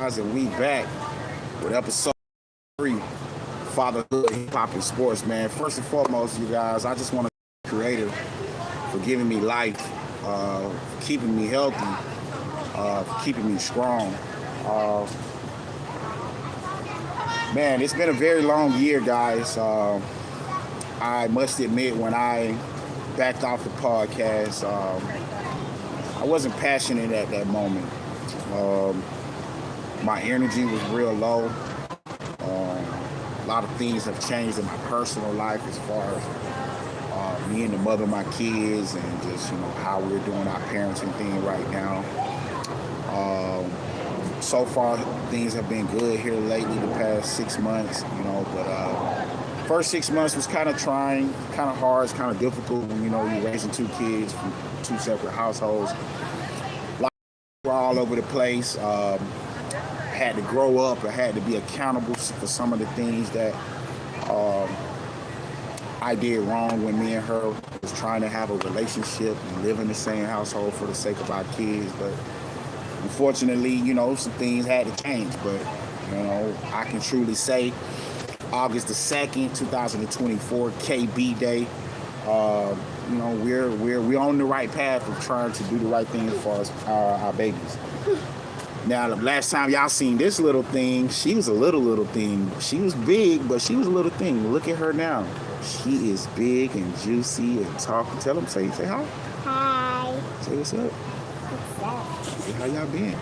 Guys, and we back with episode 3, Fatherhood, Hip Hop, and Sports, man. First and foremost, you guys, I just want to thank the Creator for giving me life, for keeping me healthy, for keeping me strong. Uh, Man, it's been a very long year, guys. I must admit, when I backed off the podcast, I wasn't passionate at that moment. Um, my energy was real low. A lot of things have changed in my personal life as far as me and the mother of my kids and just, how we're doing our parenting thing right now. Um, so far, things have been good here lately, the past 6 months, but first 6 months was kind of trying, kind of hard, it's kind of difficult when, you're raising two kids from two separate households. We're all over the place. Had to grow up. I had to be accountable for some of the things that um, I did wrong when me and her was trying to have a relationship and live in the same household for the sake of our kids. But unfortunately, some things had to change. But, I can truly say August the 2nd, 2024, KB Day, we're on the right path of trying to do the right thing as far as our babies. Now, the last time y'all seen this little thing, she was a little thing. She was big, but she was a little thing. Look at her now. She is big and juicy and talking. Tell them, say hi. Hi. Say what's up. What's up? Say how y'all been.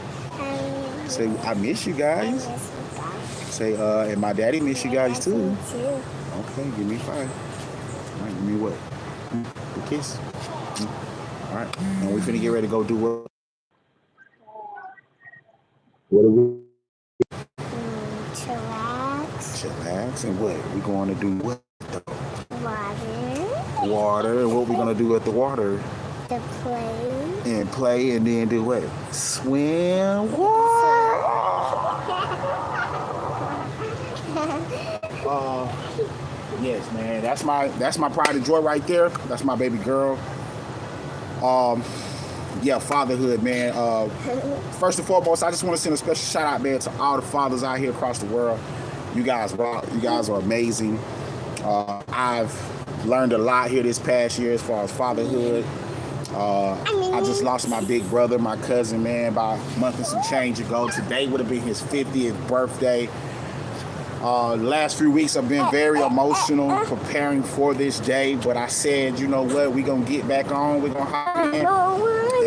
Say, I I miss you guys. miss you guys. Say, and my daddy miss you guys too. Me too. Okay, give me 5. All right, give me what? A kiss. All right, and we finna get ready to go do what? What are we? Chillax. Chillax and what? We going to do what? Water. Water. And what we gonna do at the water? The play. And play and then do what? Swim. What? Yes, man. That's my pride and joy right there. That's my baby girl. Um, yeah, fatherhood, man. First and foremost, I just want to send a special shout out, man, to all the fathers out here across the world. You guys rock. You guys are amazing. I've learned a lot here this past year as far as fatherhood. I just lost my big brother, my cousin, man, about a month and some change ago. Today would have been his 50th birthday. The last few weeks I've been very emotional preparing for this day, but I said, you know what, we're going to get back on, we're going to hop in,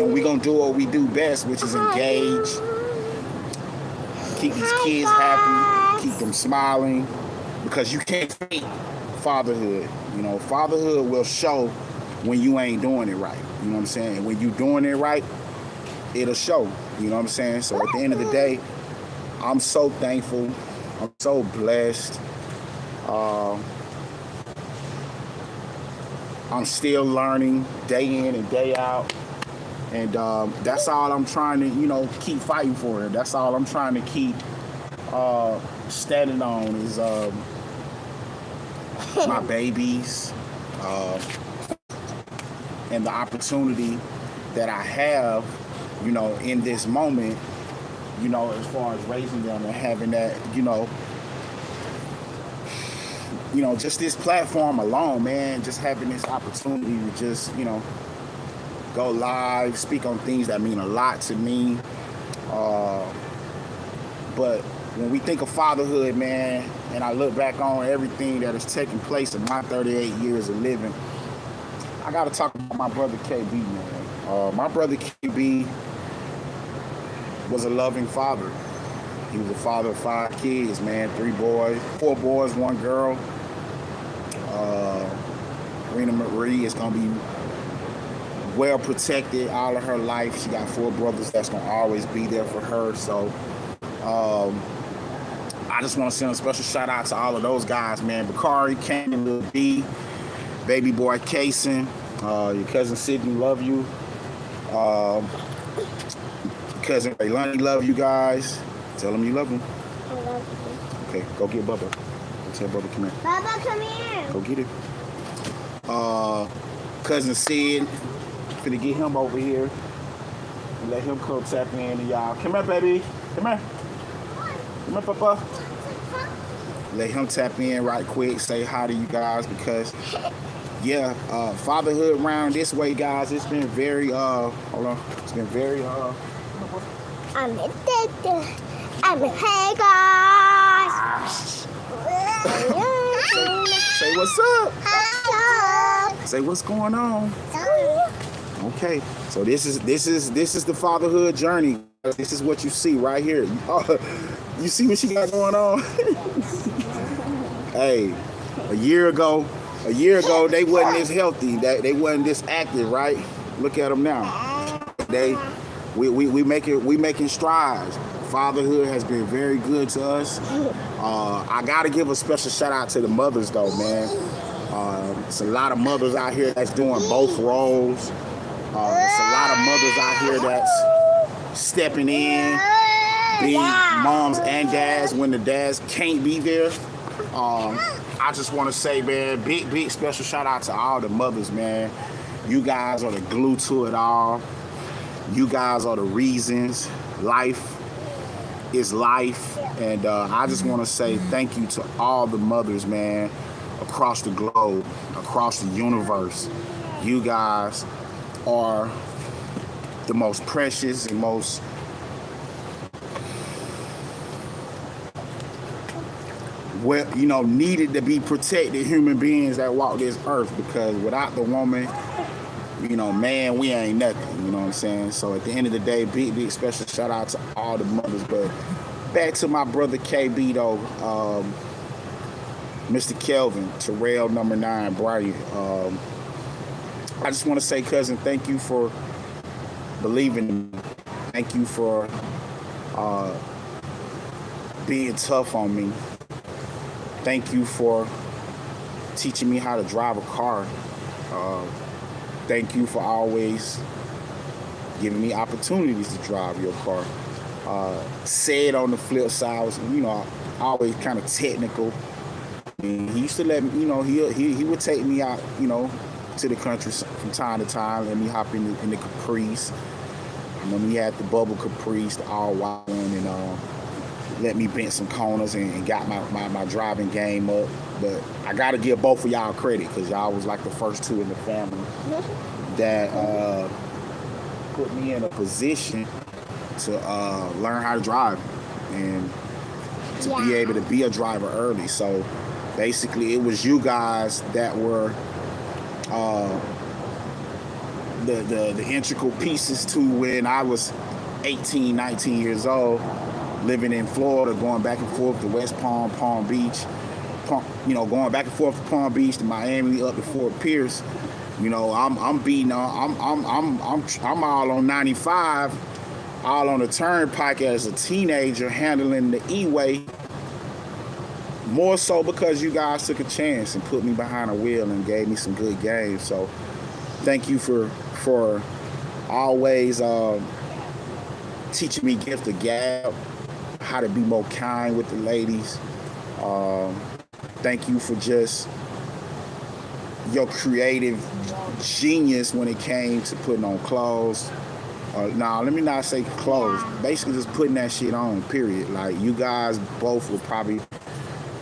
and we're going to do what we do best, which is engage, keep these kids happy, keep them smiling, because you can't fake fatherhood. Fatherhood will show when you ain't doing it right. You know what I'm saying? And when you doing it right, it'll show. You know what I'm saying? So at the end of the day, I'm so thankful. I'm so blessed. I'm still learning day in and day out. And that's all I'm trying to, keep fighting for. That's all I'm trying to keep standing on is my babies and the opportunity that I have, in this moment, as far as raising them and having that, just this platform alone, man, just having this opportunity to just, go live, speak on things that mean a lot to me. But when we think of fatherhood, man, and I look back on everything that has taken place in my 38 years of living, I got to talk about my brother KB, man. My brother KB was a loving father. He was a father of 5 kids, man. 4 boys, 1 girl. Rena Marie is gonna be well protected all of her life. She got 4 brothers that's gonna always be there for her. So I just want to send a special shout out to all of those guys, man. Bakari, Kane, Lil B, baby boy Kason, your cousin Sydney, love you. Cousin Raylani, love you guys. Tell them you love them. I love you. Okay, go get Bubba. Go tell Bubba come here. Baba, come here. Go get it. Cousin Sid, finna get him over here and let him come tap in to y'all. Come here, baby. Come here. Come here, Papa. Let him tap in right quick. Say hi to you guys because, yeah, fatherhood around this way, guys. It's been very, hold on. It's been very, I'm addicted. I'm a hey guys. Say what's up. Say what's going on. Okay, so this is the fatherhood journey. This is what you see right here. You see what she got going on? Hey, a year ago they wasn't this healthy. They wasn't this active, right? Look at them now. We making strides. Fatherhood has been very good to us. I gotta give a special shout out to the mothers though, man. It's a lot of mothers out here that's doing both roles. It's a lot of mothers out here that's stepping in, being moms and dads when the dads can't be there. I just want to say, man, big special shout out to all the mothers, man. You guys are the glue to it all. You guys are the reasons. Life is life. And I just want to say thank you to all the mothers, man, across the globe, across the universe. You guys are the most precious and most needed to be protected human beings that walk this earth, because without the woman, man, we ain't nothing, you know what I'm saying? So at the end of the day, big special shout out to all the mothers. But back to my brother KB though, Mr. Kelvin, Terrell number 9, Brian. I just want to say, cousin, thank you for believing in me. Thank you for being tough on me. Thank you for teaching me how to drive a car. Thank you for always giving me opportunities to drive your car. Said on the flip side, I was, always kind of technical. And he used to let me, he would take me out, to the country from time to time, let me hop in the Caprice. And then we had the bubble Caprice, the all white one, and let me bend some corners and got my driving game up. But I got to give both of y'all credit, because y'all was like the first two in the family that put me in a position to learn how to drive and to be able to be a driver early. So basically it was you guys that were the integral pieces to when I was 18, 19 years old, living in Florida, going back and forth to West Palm, Palm Beach, going back and forth to Palm Beach to Miami, up to Fort Pierce. I'm beating on, I'm all on 95, all on the turnpike as a teenager, handling the E-way. More so because you guys took a chance and put me behind a wheel and gave me some good games. So thank you for always teaching me gift the gab, how to be more kind with the ladies. Thank you for just your creative genius when it came to putting on clothes. Let me not say clothes. Basically just putting that shit on, period. Like, you guys both were probably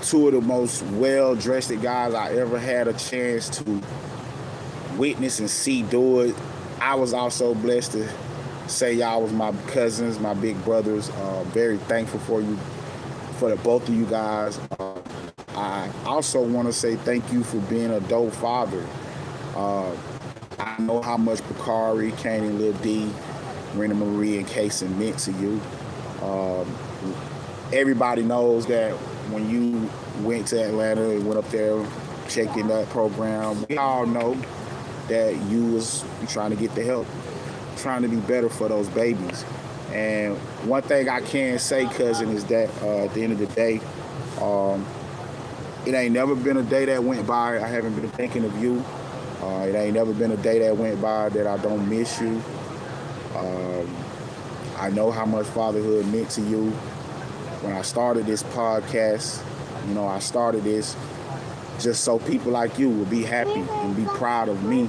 two of the most well-dressed guys I ever had a chance to witness and see do it. I was also blessed to say y'all was my cousins, my big brothers. Very thankful for you, for the both of you guys. I also want to say thank you for being a dope father. I know how much Bakari, Kane, Lil D, Rena Marie, and Kason meant to you. Everybody knows that when you went to Atlanta and went up there, checked in that program, we all know that you was trying to get the help, trying to be better for those babies. And one thing I can say, cousin, is that at the end of the day, it ain't never been a day that went by I haven't been thinking of you. It ain't never been a day that went by that I don't miss you. I know how much fatherhood meant to you. When I started this podcast, I started this just so people like you would be happy and be proud of me,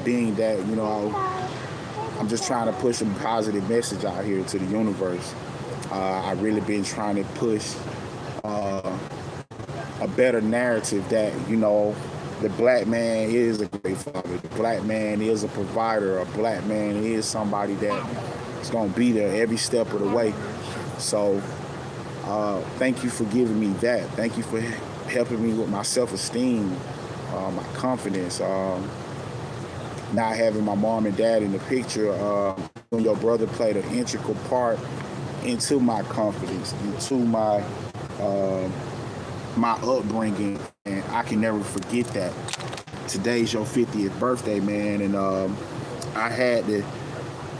being that, I'm just trying to push a positive message out here to the universe. I really been trying to push a better narrative that, you know, the black man is a great father. The black man is a provider. A black man is somebody that is going to be there every step of the way. So thank you for giving me that. Thank you for helping me with my self-esteem, my confidence. Not having my mom and dad in the picture, when your brother played an integral part into my confidence, into my my upbringing, and I can never forget that. Today's your 50th birthday, man, and I had to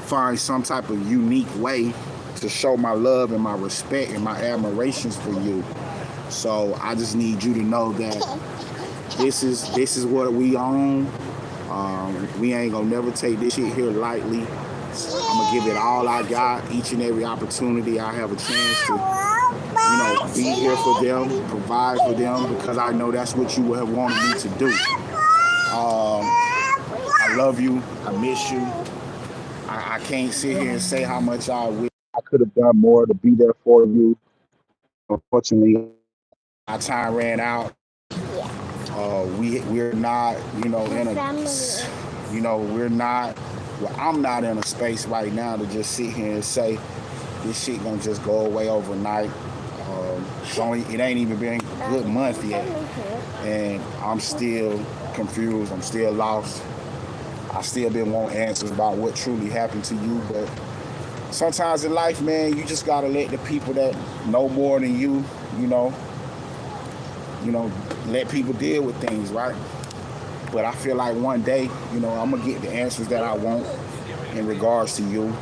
find some type of unique way to show my love and my respect and my admirations for you. So I just need you to know that this is what we own. We ain't gonna never take this shit here lightly. I'm gonna give it all I got, each and every opportunity I have a chance to, you know, be here for them, provide for them, because I know that's what you have wanted me to do. I love you. I miss you. I can't sit here and say how much I wish I could have done more to be there for you. Unfortunately, our time ran out. We're not, you know, I'm not in a space right now to just sit here and say this shit gonna just go away overnight. It ain't even been a good month yet, and I'm still confused. I'm still lost. I still been wanting answers about what truly happened to you, but sometimes in life, man, you just gotta let the people that know more than you know, let people deal with things, right? But I feel like one day, you know, I'm gonna get the answers that I want in regards to you.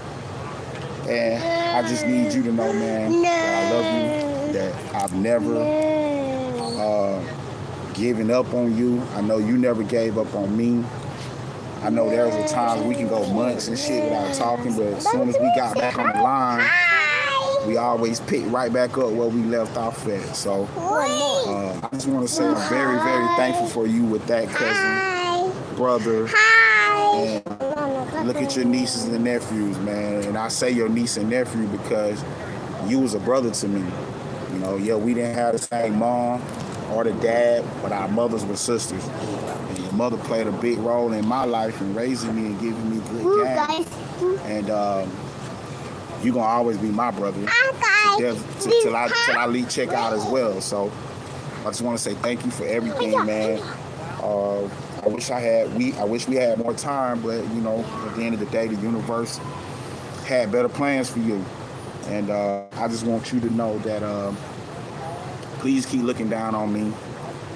And I just need you to know, man, that I love you, that I've never given up on you. I know you never gave up on me. I know there's a time we can go months and shit without talking, but as soon as we got back on the line, we always pick right back up where we left off at. So I just want to say I'm very, very thankful for you with that, cousin, brother. And look at your nieces and nephews, man. And I say your niece and nephew because you was a brother to me. You know, yeah, we didn't have the same mom or the dad, but our mothers were sisters. And your mother played a big role in my life in raising me and giving me good game. And you're going to always be my brother till I leave check out as well. So I just want to say thank you for everything, man. I wish we had more time, but, you know, at the end of the day, the universe had better plans for you. And I just want you to know that please keep looking down on me.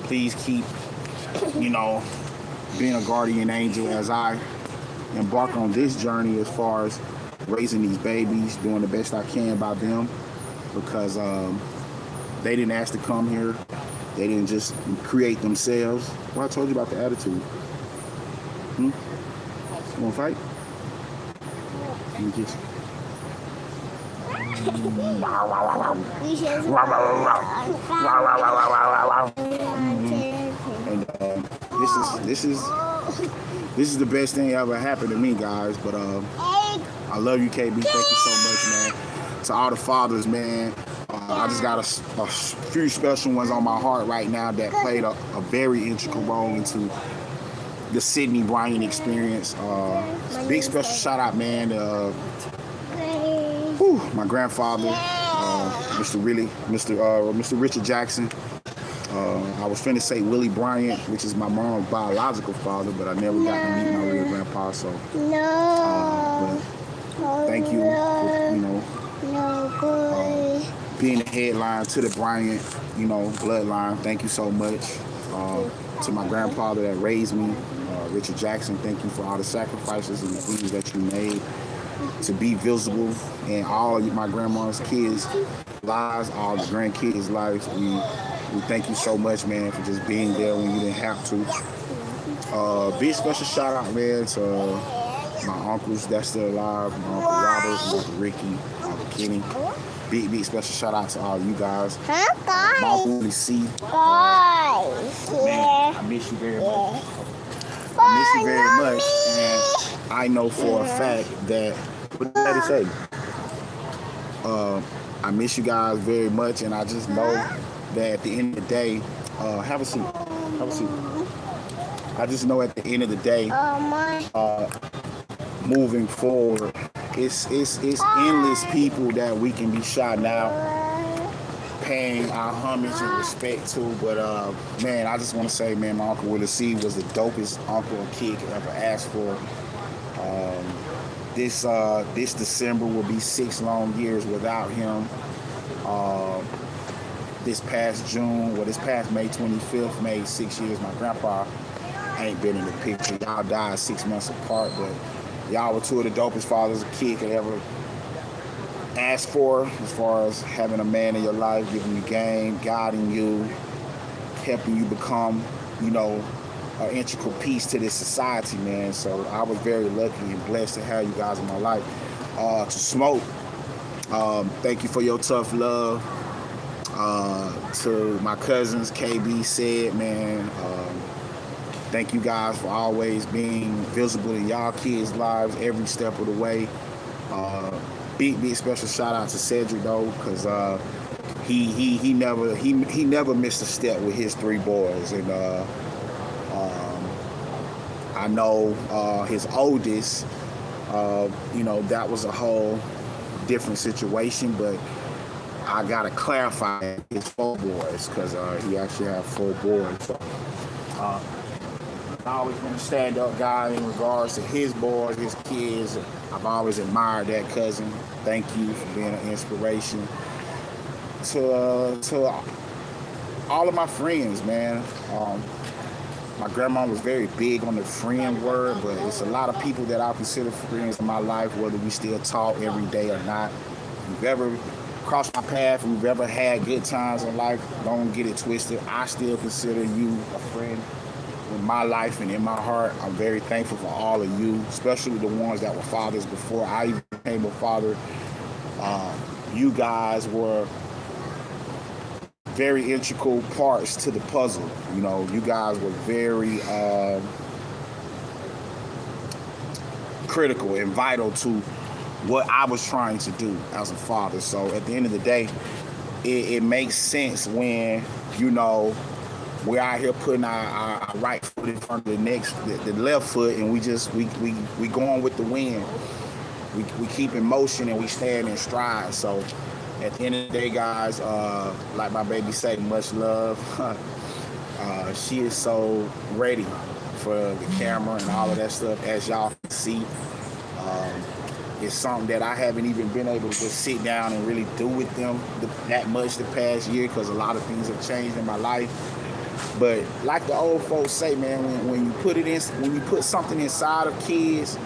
Please keep, you know, being a guardian angel as I embark on this journey as far as raising these babies, doing the best I can by them, because they didn't ask to come here. They didn't just create themselves. Well, I told you about the attitude. You want to fight? Let me get you. And this is the best thing ever happened to me, guys. But I love you, KB. Thank you so much, man. To all the fathers, man. I just got a few special ones on my heart right now that played a very integral role into the Sydney Bryant experience. Big special shout out, man. My grandfather, Mr. Richard Jackson. I was finna say Willie Bryant, which is my mom's biological father, but I never got to meet my real grandpa. So, thank you for, being the headline to the Bryant, bloodline. Thank you so much. To my grandfather that raised me, Richard Jackson, thank you for all the sacrifices and the things that you made to be visible in all of my grandma's kids' lives, all the grandkids' lives. We thank you so much, man, for just being there when you didn't have to. Big special shout out, man, to my uncles that's still alive, my Uncle Robert, my Uncle Ricky, my Uncle Kenny. Big special shout out to all you guys. My Uncle C. Man, I miss you very much. I miss you very much, and I know for a fact that, what did I say? I miss you guys very much, and I just know that at the end of the day, have a seat. Have a seat. I just know at the end of the day, moving forward, it's endless people that we can be shouting out, paying our homage and respect to. But man, I just want to say, man, my Uncle Willie C was the dopest uncle a kid could ever ask for. This December will be 6 long years without him. This past May 25th, made 6 years. My grandpa ain't been in the picture. Y'all died 6 months apart, but y'all were two of the dopest fathers a kid could ever ask for, as far as having a man in your life, giving you game, guiding you, helping you become, an integral piece to this society, man. So I was very lucky and blessed to have you guys in my life. To Smoke, thank you for your tough love. To my cousins, KB said, man, thank you guys for always being visible in y'all kids' lives every step of the way. Big special shout out to Cedric though, because he never missed a step with his 3 boys, and I know his oldest, that was a whole different situation, but I gotta clarify his 4 boys, because he actually had 4 boys. So, I've always been a stand-up guy in regards to his boys, his kids. I've always admired that cousin. Thank you for being an inspiration to all of my friends, man. My grandma was very big on the friend word, but it's a lot of people that I consider friends in my life, whether we still talk every day or not. If you've ever crossed my path, if we've ever had good times in life, don't get it twisted. I still consider you a friend in my life and in my heart. I'm very thankful for all of you, especially the ones that were fathers before I even became a father. You guys were very integral parts to the puzzle. You guys were very critical and vital to what I was trying to do as a father. So at the end of the day, it makes sense when, we're out here putting our right foot in front of the left foot, and we going with the wind. We keep in motion and we stand in stride. So at the end of the day, guys, like my baby say, much love. She is so ready for the camera and all of that stuff, as y'all can see. It's something that I haven't even been able to just sit down and really do with them that much the past year, because a lot of things have changed in my life. But like the old folks say, man, when you put something inside of kids,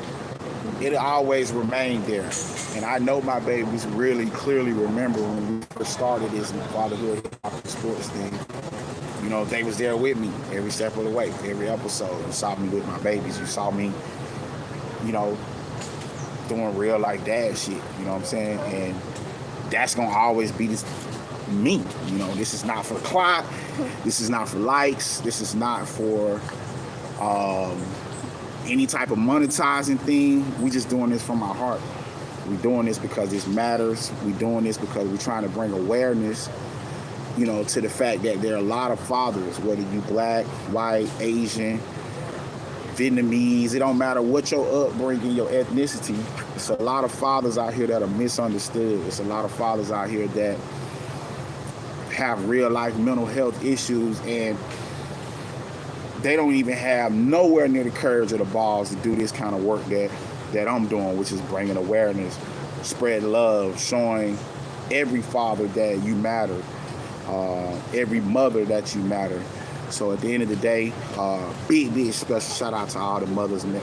it'll always remain there. And I know my babies really clearly remember when we first started this fatherhood sports thing. They was there with me every step of the way, every episode. You saw me with my babies. You saw me, doing real like dad shit. You know what I'm saying? And that's gonna always be me. This is not for clout. This is not for likes. This is not for any type of monetizing thing. We just doing this from our heart. We doing this because this matters. We doing this because we're trying to bring awareness, to the fact that there are a lot of fathers, whether you black, white, Asian, Vietnamese, it don't matter what your upbringing, your ethnicity. It's a lot of fathers out here that are misunderstood. It's a lot of fathers out here that have real life mental health issues, and they don't even have nowhere near the courage or the balls to do this kind of work that I'm doing, which is bringing awareness, spread love, showing every father that you matter, every mother that you matter. So at the end of the day, big special shout out to all the mothers, man,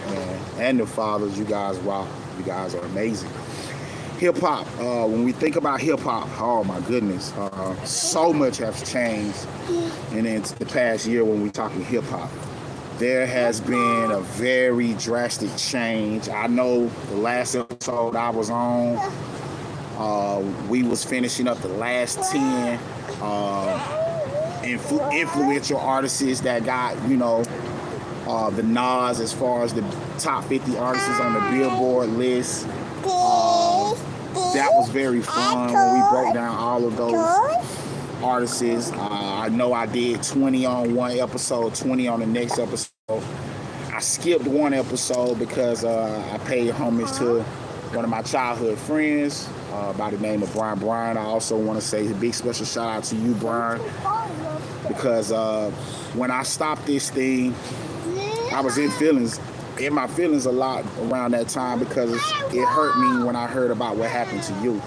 and the fathers. You guys rock. You guys are amazing. Hip-hop, when we think about hip-hop, oh my goodness, so much has changed in the past year when we're talking hip-hop. There has been a very drastic change. I know the last episode I was on, we was finishing up the last 10 influential artists that got, the Nas as far as the top 50 artists on the Billboard list. that was very fun when we broke down all of those artists. I know I did 20 on one episode, 20 on the next episode. I skipped one episode because I paid homage to one of my childhood friends by the name of Brian. I also want to say a big special shout out to you, Brian, because when I stopped this thing, I was in my feelings a lot around that time because it hurt me when I heard about what happened to you.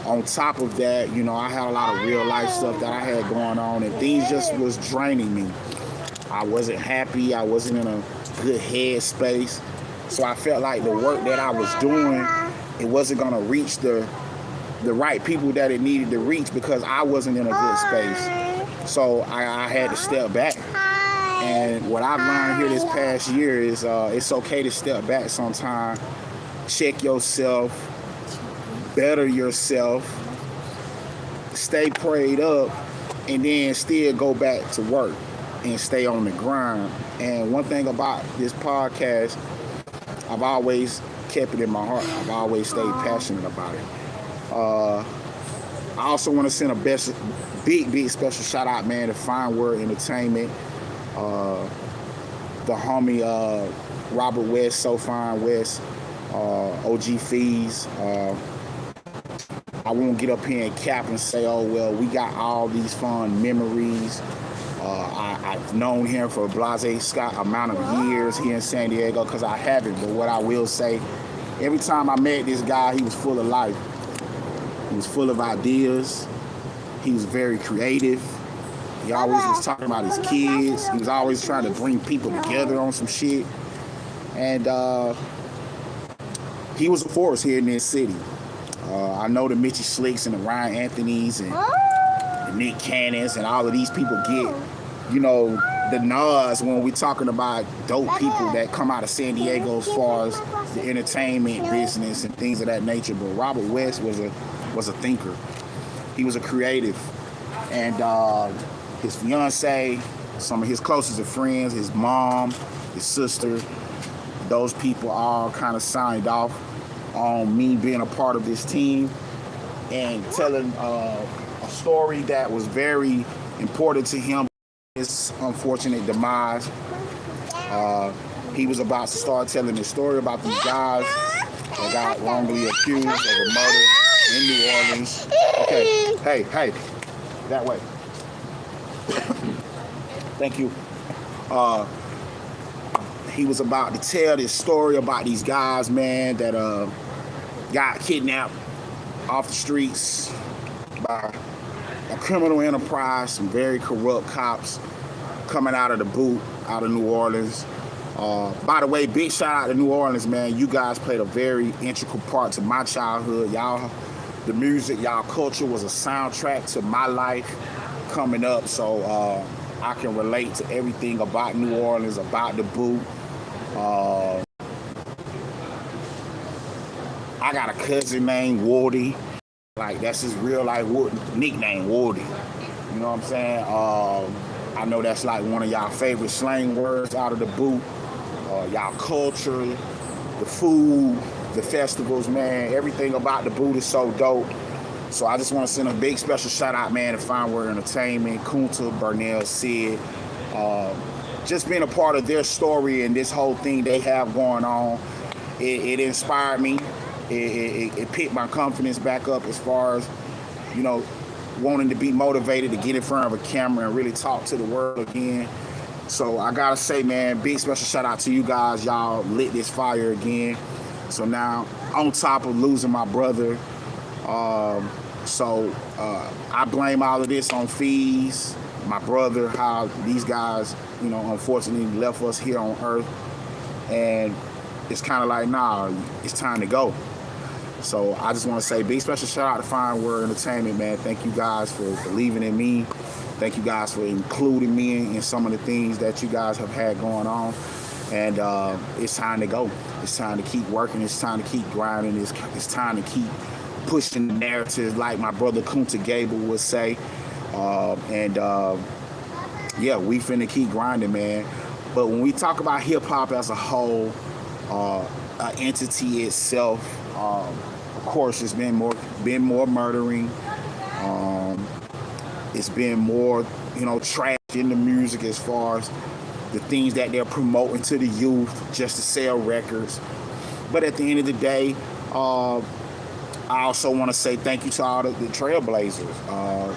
On top of that, you know, I had a lot of real life stuff that I had going on, and things just was draining me. I wasn't happy. I wasn't in a good head space. So I felt like the work that I was doing, it wasn't going to reach the right people that it needed to reach because I wasn't in a good space. So I had to step back. And what I've learned here this past year is it's okay to step back sometime, check yourself, better yourself, stay prayed up, and then still go back to work and stay on the grind. And one thing about this podcast, I've always kept it in my heart. I've always stayed passionate about it. I also want to send a big special shout out, man, to Fine Word Entertainment. The homie Robert West, So Fine West, OG Fees. I won't get up here and cap and say, oh, well, we got all these fun memories. I've known him for a blase Scott amount of years here in San Diego because I haven't. But what I will say, every time I met this guy, he was full of life. He was full of ideas. He was very creative. He always was talking about his kids. He was always trying to bring people together on some shit. And he was a force here in this city. I know the Mitchie Slicks and the Ryan Anthonys and the Nick Cannons and all of these people get, you know, the nods when we're talking about dope people that come out of San Diego as far as the entertainment business and things of that nature. But Robert West was a thinker. He was a creative. And his fiance, some of his closest of friends, his mom, his sister, those people all kind of signed off on me being a part of this team and telling a story that was very important to him. His unfortunate demise. He was about to start telling his story about these guys that got wrongly accused of a murder in New Orleans. Okay, hey, that way. Thank you. He was about to tell this story about these guys, man, that got kidnapped off the streets by a criminal enterprise, some very corrupt cops coming out of the boot, out of New Orleans. By the way, big shout out to New Orleans, man. You guys played a very integral part to my childhood. Y'all, the music, y'all culture was a soundtrack to my life coming up. So I can relate to everything about New Orleans, about the boot. I got a cousin named Wardy. Like, that's his real life nickname, Wardy. You know what I'm saying? I know that's like one of y'all favorite slang words out of the boot. Y'all culture, the food, the festivals, man. Everything about the boot is so dope. So I just want to send a big special shout out, man, to Fine Word Entertainment, Kunta, Burnell, Sid. Just being a part of their story and this whole thing they have going on, it inspired me. It picked my confidence back up as far as, you know, wanting to be motivated to get in front of a camera and really talk to the world again. So I gotta say, man, big special shout out to you guys. Y'all lit this fire again. So now, on top of losing my brother, I blame all of this on Fees, my brother, how these guys, you know, unfortunately left us here on earth. And it's kind of like, nah, it's time to go. So I just want to say big special shout out to Fine Word Entertainment, man. Thank you guys for believing in me. Thank you guys for including me in some of the things that you guys have had going on. And it's time to go. It's time to keep working. It's time to keep grinding. It's time to keep pushing the narrative, like my brother Kunta Gable would say. Yeah, we finna keep grinding, man. But when we talk about hip hop as a whole, an entity itself, course, it's been more murdering. It's been more, trash in the music as far as the things that they're promoting to the youth just to sell records. But at the end of the day, I also want to say thank you to all the trailblazers.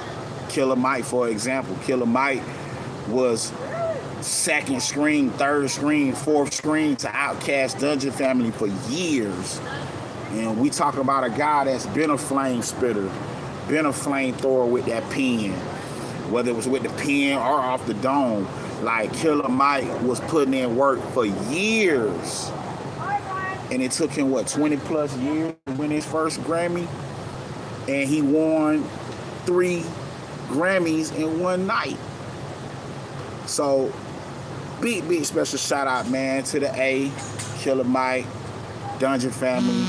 Killer Mike, for example. Killer Mike was second screen, third screen, fourth screen to Outkast Dungeon Family for years. And we talk about a guy that's been a flame spitter, been a flamethrower with that pen, whether it was with the pen or off the dome. Like, Killer Mike was putting in work for years. And it took him, 20 plus years to win his first Grammy? And he won 3 Grammys in one night. So, big special shout out, man, to the A, Killer Mike, Dungeon Family.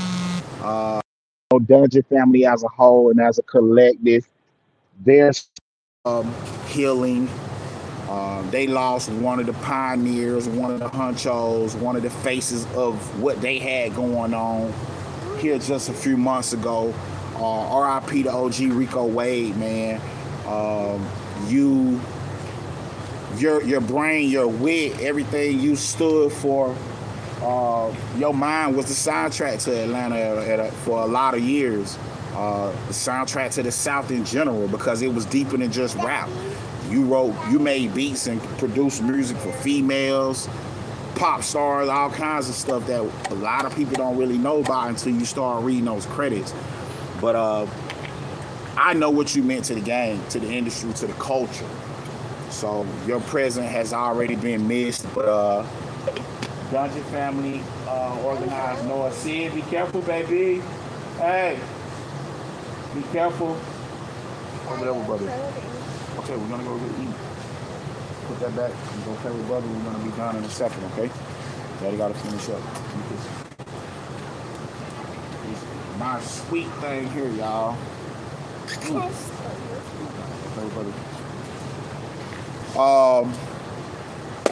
Dungeon Family as a whole and as a collective, they're healing. They lost one of the pioneers, one of the honchos, one of the faces of what they had going on here just a few months ago. RIP to OG Rico Wade, man. Your brain, your wit, everything you stood for, your mind was the soundtrack to Atlanta for a lot of years. The soundtrack to the South in general, because it was deeper than just rap. You made beats and produced music for females, pop stars, all kinds of stuff that a lot of people don't really know about until you start reading those credits. But I know what you meant to the game, to the industry, to the culture. So your presence has already been missed. But Dungeon Family, organized Noah Sid, be careful, baby. Hey, be careful. Over there with brother. Okay, we're gonna go eat. Put that back and go play with brother. We're gonna be done in a second, okay? Daddy gotta finish up. My sweet thing here, y'all. Play with brother.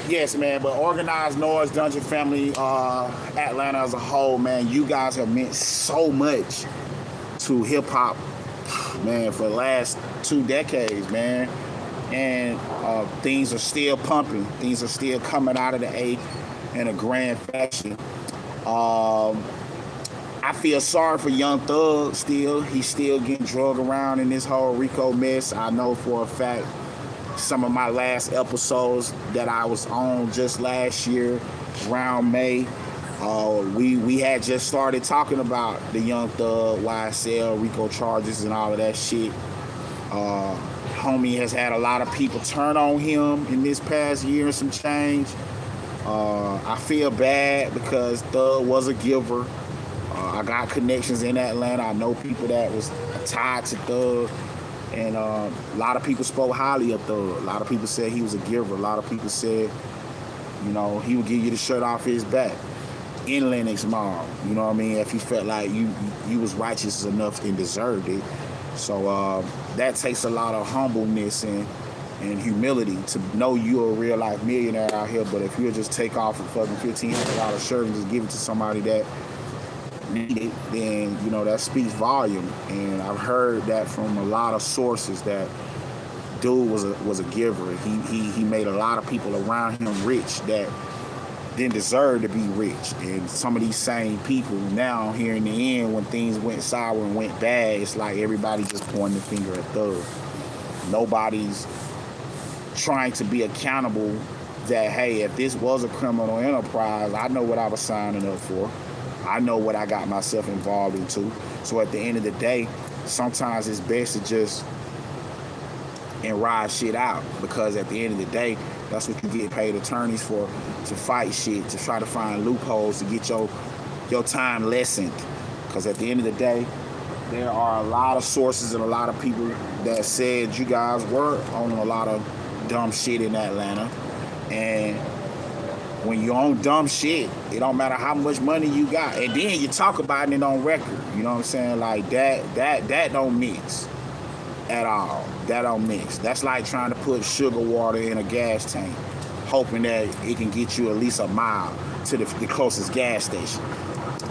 Yes, man, but Organized Noise, Dungeon Family, Atlanta as a whole, man, you guys have meant so much to hip-hop, man, for the last 2 decades, man. And things are still pumping. Things are still coming out of the A in a grand fashion. I feel sorry for Young Thug still. He's still getting drugged around in this whole Rico mess. I know for a fact some of my last episodes that I was on just last year, around May, we had just started talking about the Young Thug, YSL, Rico charges, and all of that shit. Homie has had a lot of people turn on him in this past year and some change. I feel bad because Thug was a giver. I got connections in Atlanta. I know people that was tied to Thug. And a lot of people spoke highly of Thug. A lot of people said he was a giver. A lot of people said, he would give you the shirt off his back in Lenox Mall. You know what I mean? If he felt like you was righteous enough and deserved it. So that takes a lot of humbleness and humility to know you're a real life millionaire out here. But if you'll just take off a fucking $1,500 shirt and just give it to somebody that need it, then that speaks volume. And I've heard that from a lot of sources that dude was a giver. He made a lot of people around him rich that didn't deserve to be rich. And some of these same people now, here in the end, when things went sour and went bad, it's like everybody just pointing the finger at Thug. Nobody's trying to be accountable that, hey, if this was a criminal enterprise, I know what I was signing up for. I know what I got myself involved into. So at the end of the day, sometimes it's best to just ride shit out, because at the end of the day, that's what you get paid attorneys for, to fight shit, to try to find loopholes to get your time lessened. Because at the end of the day, there are a lot of sources and a lot of people that said you guys were on a lot of dumb shit in Atlanta. And when you own dumb shit, it don't matter how much money you got. And then you talk about it on record. You know what I'm saying? Like that don't mix at all. That don't mix. That's like trying to put sugar water in a gas tank, hoping that it can get you at least a mile to the closest gas station.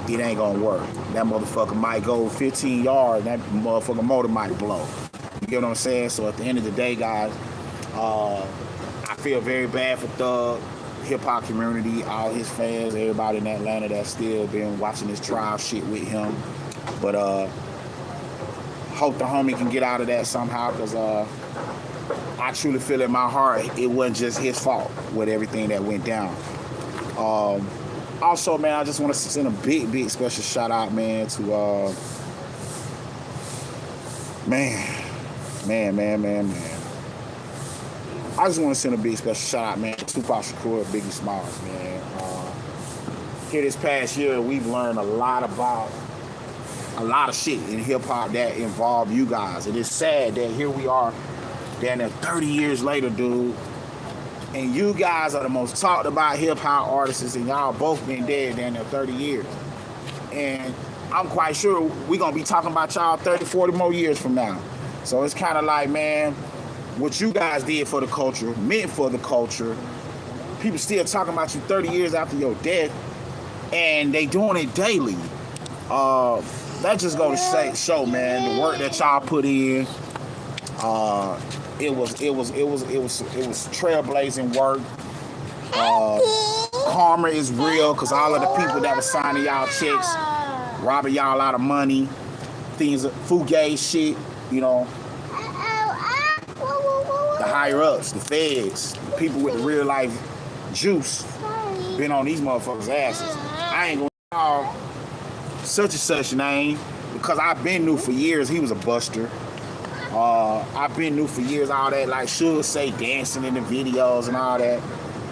it ain't gonna work. That motherfucker might go 15 yards, and that motherfucker motor might blow. You get what I'm saying? So at the end of the day, guys, I feel very bad for Thug, hip-hop community, all his fans, everybody in Atlanta that's still been watching this trial shit with him. But hope the homie can get out of that somehow, because I truly feel in my heart it wasn't just his fault with everything that went down. Also, man, I just want to send a big special shout out, man, to man. I just want to send a big special shout out, man, to Tupac Shakur, Biggie Smalls, man. Here this past year, we've learned a lot about a lot of shit in hip hop that involved you guys. And it's sad that here we are, damn near 30 years later, dude. And you guys are the most talked about hip hop artists, and y'all both been dead damn near 30 years. And I'm quite sure we're going to be talking about y'all 30, 40 more years from now. So it's kind of like, man, what you guys did for the culture, meant for the culture, people still talking about you 30 years after your death, and they doing it daily. That just goes to show, man, the work that y'all put in. It was trailblazing work. Karma is real, because all of the people that were signing y'all checks, robbing y'all out of money, things, fugazi shit, you know, the higher ups, the feds, the people with the real life juice, been on these motherfuckers' asses. I ain't gonna call such and such name, because I've been knew for years he was a buster. I've been knew for years all that, like Suge say, dancing in the videos and all that.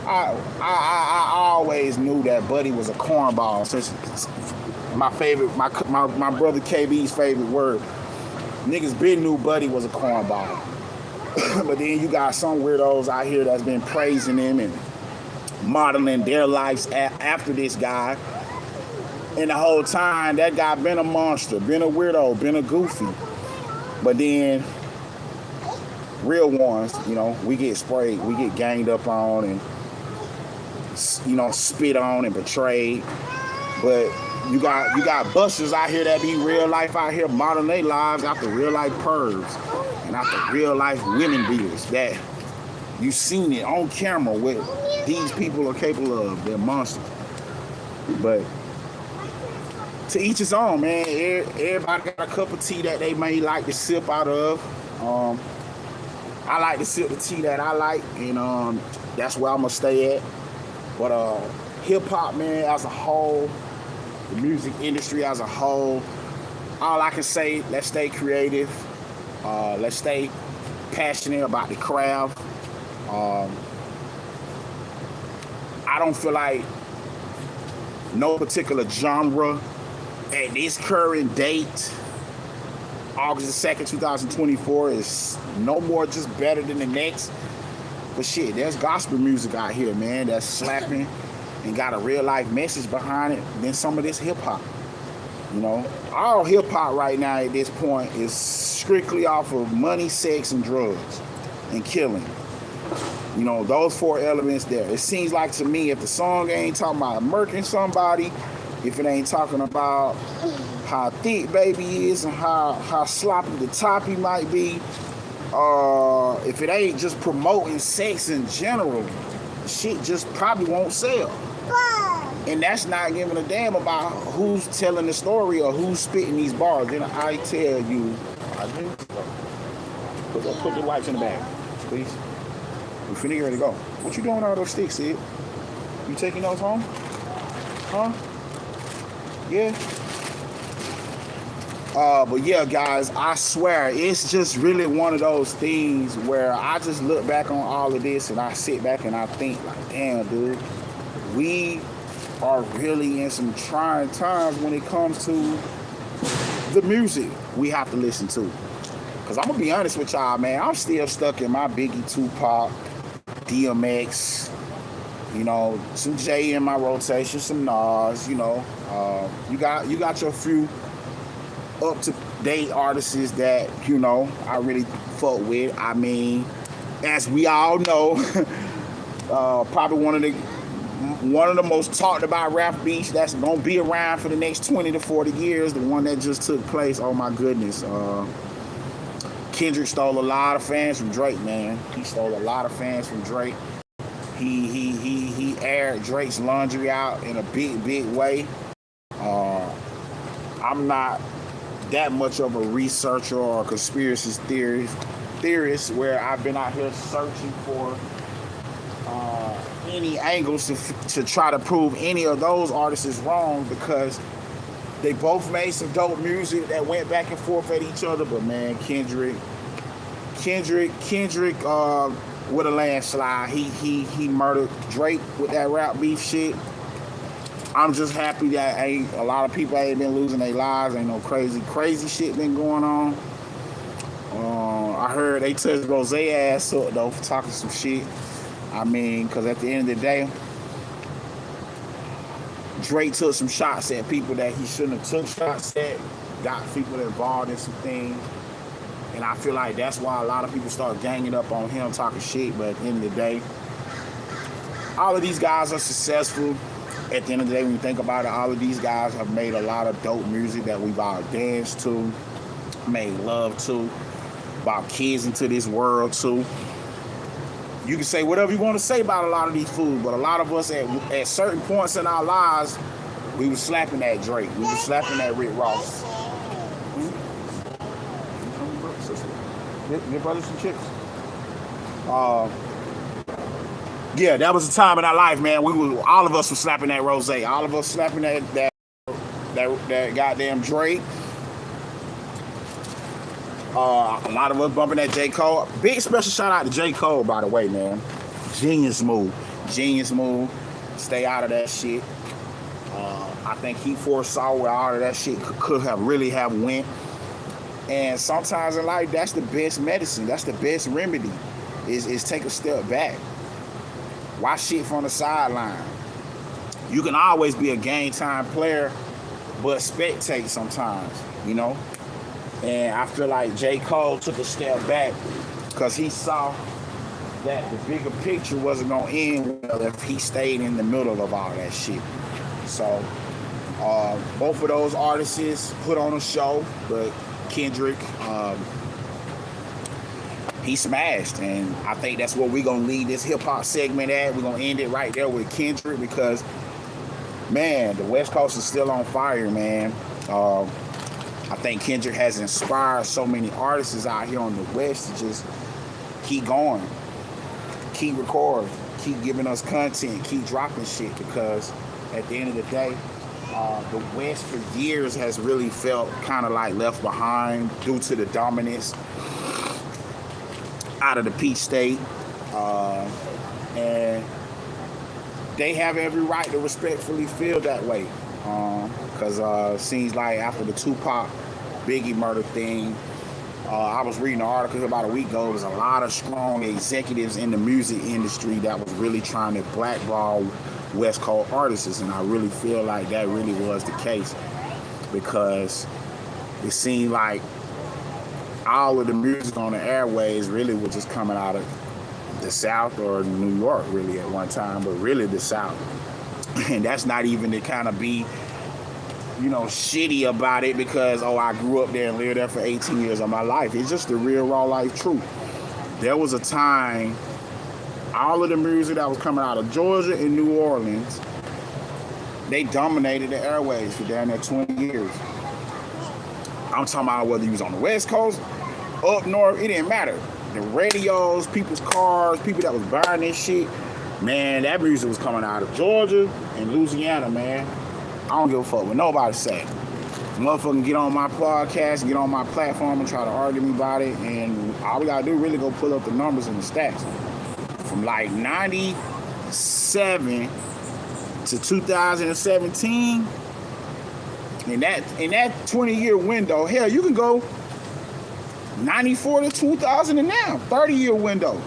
I always knew that Buddy was a cornball. Since my brother KB's favorite word, niggas been knew Buddy was a cornball. But then you got some weirdos out here that's been praising him and modeling their lives after this guy. And the whole time, that guy been a monster, been a weirdo, been a goofy. But then, real ones, you know, we get sprayed, we get ganged up on and, you know, spit on and betrayed. But you got busters out here that be real life out here modeling their lives after real life pervs and after real life women beaters that you seen it on camera what these people are capable of. They're monsters. But to each his own, man. Everybody got a cup of tea that they may like to sip out of. I like to sip the tea that I like, and that's where I'm gonna stay at. But hip hop, man, as a whole, the music industry as a whole, all I can say, let's stay creative. Let's stay passionate about the craft. I don't feel like no particular genre at this current date, August 2nd, 2024, is no more just better than the next. But shit, there's gospel music out here, man, that's slapping and got a real life message behind it than some of this hip hop. You know, all hip hop right now at this point is strictly off of money, sex, and drugs and killing. You know, those four elements there. It seems like to me, if the song ain't talking about murking somebody, if it ain't talking about how thick baby is and how sloppy the toppy might be, if it ain't just promoting sex in general, shit just probably won't sell. And that's not giving a damn about who's telling the story or who's spitting these bars. Then I tell you, put the wipes in the bag, please. We finna get ready to go. What you doing with all those sticks, Sid? You taking those home? Huh? Yeah. But yeah, guys, I swear, it's just really one of those things where I just look back on all of this and I sit back and I think like, damn, dude, we are really in some trying times when it comes to the music we have to listen to. Because I'm going to be honest with y'all, man, I'm still stuck in my Biggie, Tupac, DMX, you know, some Jay in my rotation, some Nas, you know. You got your few up-to-date artists that, you know, I really fuck with. I mean, as we all know, probably one of the one of the most talked about rap beefs that's gonna be around for the next 20 to 40 years. The one that just took place. Oh my goodness. Kendrick stole a lot of fans from Drake, man. He stole a lot of fans from Drake. He aired Drake's laundry out in a big way. I'm not that much of a researcher or a conspiracy theorist where I've been out here searching for any angles to try to prove any of those artists is wrong, because they both made some dope music that went back and forth at each other. But man, Kendrick with a landslide. He murdered Drake with that rap beef shit. I'm just happy that a lot of people ain't been losing their lives. Ain't no crazy shit been going on. I heard they touched Rose ass up though for talking some shit. I mean, because at the end of the day, Drake took some shots at people that he shouldn't have took shots at, got people involved in some things. And I feel like that's why a lot of people start ganging up on him, talking shit. But at the end of the day, all of these guys are successful. At the end of the day, when you think about it, all of these guys have made a lot of dope music that we've all danced to, made love to, brought kids into this world to. You can say whatever you want to say about a lot of these fools, but a lot of us at certain points in our lives, we were slapping that Drake. We were slapping that Rick Ross. Your brothers some chips. Yeah, that was a time in our life, man. All of us were slapping that Rose. All of us slapping that goddamn Drake. A lot of us bumping that J. Cole. Big special shout out to J. Cole, by the way, man. Genius move. Stay out of that shit. I think he foresaw where all of that shit could have really have went. And sometimes in life, that's the best medicine. That's the best remedy. Is take a step back. Watch shit from the sideline. You can always be a game time player, but spectate sometimes, you know? And I feel like J. Cole took a step back because he saw that the bigger picture wasn't going to end well if he stayed in the middle of all that shit. So, both of those artists put on a show, but Kendrick, he smashed, and I think that's what we're going to lead this hip-hop segment at. We're going to end it right there with Kendrick because, man, the West Coast is still on fire, man. I think Kendrick has inspired so many artists out here on the West to just keep going, keep recording, keep giving us content, keep dropping shit, because at the end of the day, the West for years has really felt kind of like left behind due to the dominance out of the Peach State. And they have every right to respectfully feel that way. Because it seems like after the Tupac Biggie murder thing, I was reading an article about a week ago. There was a lot of strong executives in the music industry that was really trying to blackball West Coast artists, and I really feel like that really was the case, because it seemed like all of the music on the airways really was just coming out of the South or New York really at one time, but really the South. And that's not even to kind of be, you know, shitty about it because, I grew up there and lived there for 18 years of my life. It's just the real raw life truth. There was a time, all of the music that was coming out of Georgia and New Orleans, they dominated the airways for down there 20 years. I'm talking about whether you was on the West Coast, up north, it didn't matter. The radios, people's cars, people that was buying this shit, man, that music was coming out of Georgia and Louisiana, man. I don't give a fuck what nobody say. Motherfucking get on my podcast, get on my platform and try to argue me about it, and all we gotta do is really go pull up the numbers and the stats. From like 97 to 2017, in that 20-year window, hell, you can go 94 to 2000 and now, 30-year window.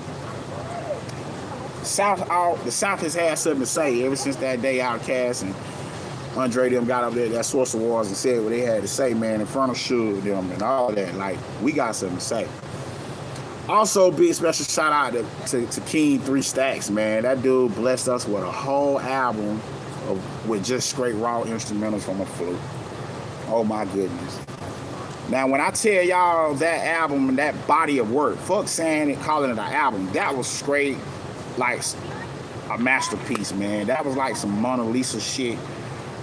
The South has had something to say ever since that day Outkast and Andre them got up there at that Source Awards and said what they had to say, man, in front of Suge them and all that. Like, we got something to say. Also, big special shout out to King 3 Stacks, man. That dude blessed us with a whole album with just straight raw instrumentals from a flute. Oh my goodness. Now, when I tell y'all that album and that body of work, fuck saying it, calling it an album, that was straight like a masterpiece, man. That was like some Mona Lisa shit,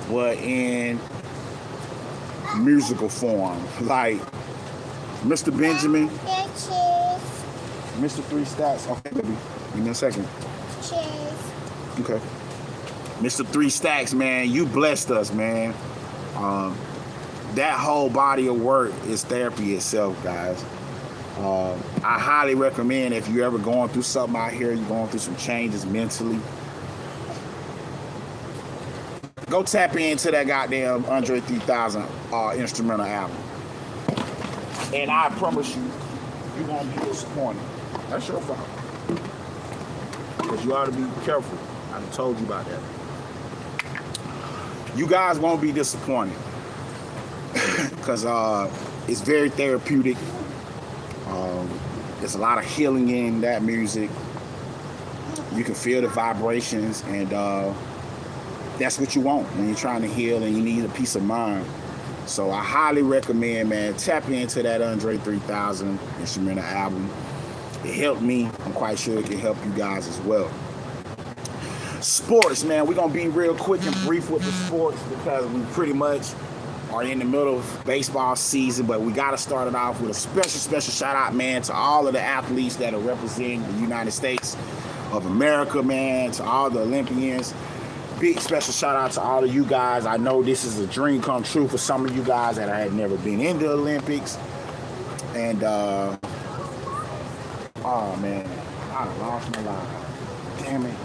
but in musical form. Like Mr. Benjamin, Mr. 3 Stacks. Okay, baby. Give me a second. Cheers. Okay. Mr. 3 Stacks, man, you blessed us, man. That whole body of work is therapy itself, guys. I highly recommend if you're ever going through something out here, you're going through some changes mentally, go tap into that goddamn Andre 3000 instrumental album. And I promise you, you won't be disappointed. That's your fault. Because you ought to be careful. I done told you about that. You guys won't be disappointed. Because it's very therapeutic. There's a lot of healing in that music. You can feel the vibrations, and that's what you want when you're trying to heal and you need a peace of mind. So I highly recommend, man, tap into that Andre 3000 instrumental album. It helped me. I'm quite sure it can help you guys as well. Sports, man. We're going to be real quick and brief with the sports because we pretty much are in the middle of baseball season, but we got to start it off with a special shout out, man, to all of the athletes that are representing the United States of America, man, to all the Olympians. Big special shout out to all of you guys. I know this is a dream come true for some of you guys that had never been in the Olympics. And, oh man, I lost my life. Damn it.